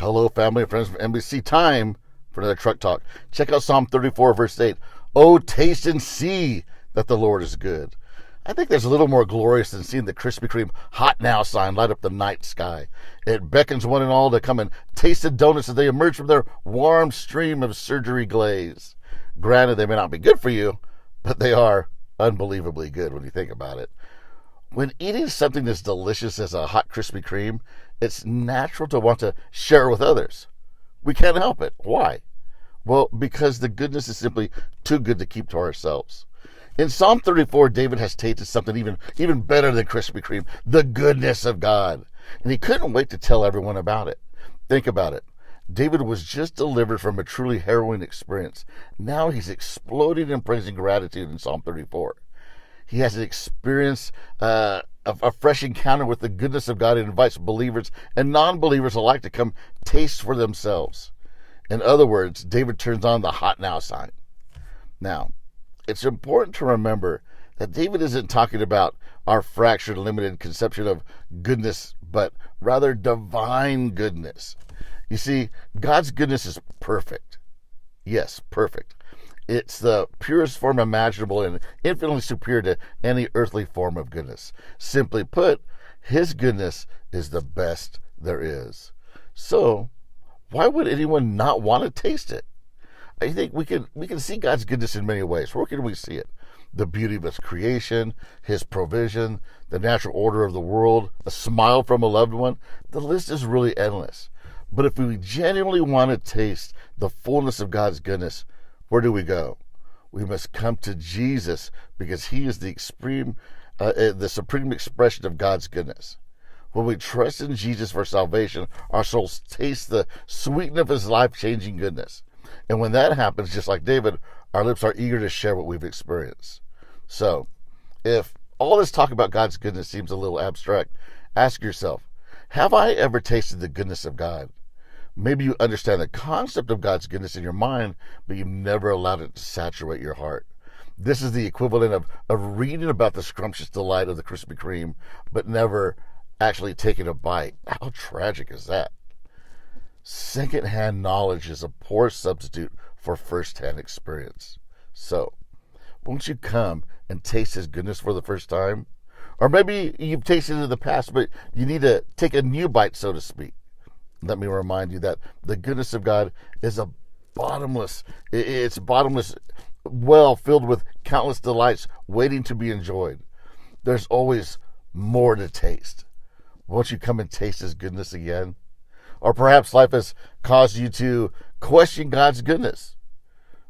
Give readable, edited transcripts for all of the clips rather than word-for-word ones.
Hello, family and friends from NBC. Time for another truck talk. Check out Psalm 34, verse 8. Oh, taste and see that the Lord is good. I think there's a little more glorious than seeing the Krispy Kreme hot now sign light up the night sky. It beckons one and all to come and taste the donuts as they emerge from their warm stream of surgery glaze. Granted, they may not be good for you, but they are unbelievably good when you think about it. When eating something as delicious as a hot Krispy Kreme, it's natural to want to share it with others. We can't help it. Why? Well, because the goodness is simply too good to keep to ourselves. In Psalm 34, David has tasted something even better than Krispy Kreme, the goodness of God. And he couldn't wait to tell everyone about it. Think about it. David was just delivered from a truly harrowing experience. Now he's exploding in praising gratitude in Psalm 34. He has an experience, a fresh encounter with the goodness of God and invites believers and non-believers alike to come taste for themselves. In other words, David turns on the hot now sign. Now, it's important to remember that David isn't talking about our fractured, limited conception of goodness, but rather divine goodness. You see, God's goodness is perfect. Yes, perfect. It's the purest form imaginable and infinitely superior to any earthly form of goodness. Simply put, His goodness is the best there is. So, why would anyone not want to taste it? I think we can see God's goodness in many ways. Where can we see it? The beauty of His creation, His provision, the natural order of the world, a smile from a loved one. The list is really endless. But if we genuinely want to taste the fullness of God's goodness, where do we go? We must come to Jesus because He is the supreme expression of God's goodness. When we trust in Jesus for salvation, our souls taste the sweetness of His life-changing goodness. And when that happens, just like David, our lips are eager to share what we've experienced. So, if all this talk about God's goodness seems a little abstract, ask yourself, have I ever tasted the goodness of God? Maybe you understand the concept of God's goodness in your mind, but you've never allowed it to saturate your heart. This is the equivalent of reading about the scrumptious delight of the Krispy Kreme, but never actually taking a bite. How tragic is that? Second-hand knowledge is a poor substitute for first-hand experience. So, won't you come and taste His goodness for the first time? Or maybe you've tasted it in the past, but you need to take a new bite, so to speak. Let me remind you that the goodness of God is it's a bottomless well filled with countless delights waiting to be enjoyed. There's always more to taste. Won't you come and taste His goodness again? Or perhaps life has caused you to question God's goodness.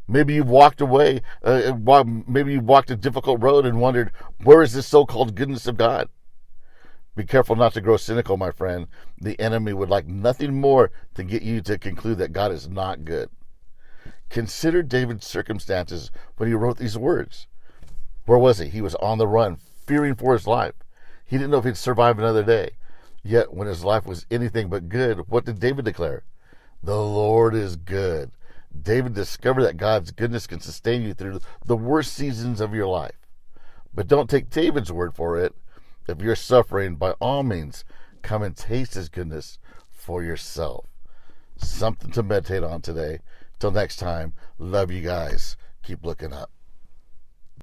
Maybe you've walked away, maybe you've walked a difficult road and wondered, where is this so-called goodness of God? Be careful not to grow cynical, my friend. The enemy would like nothing more to get you to conclude that God is not good. Consider David's circumstances when he wrote these words. Where was he? He was on the run, fearing for his life. He didn't know if he'd survive another day. Yet, when his life was anything but good, what did David declare? The Lord is good. David discovered that God's goodness can sustain you through the worst seasons of your life. But don't take David's word for it. If you're suffering, by all means, come and taste His goodness for yourself. Something to meditate on today. Till next time, love you guys. Keep looking up.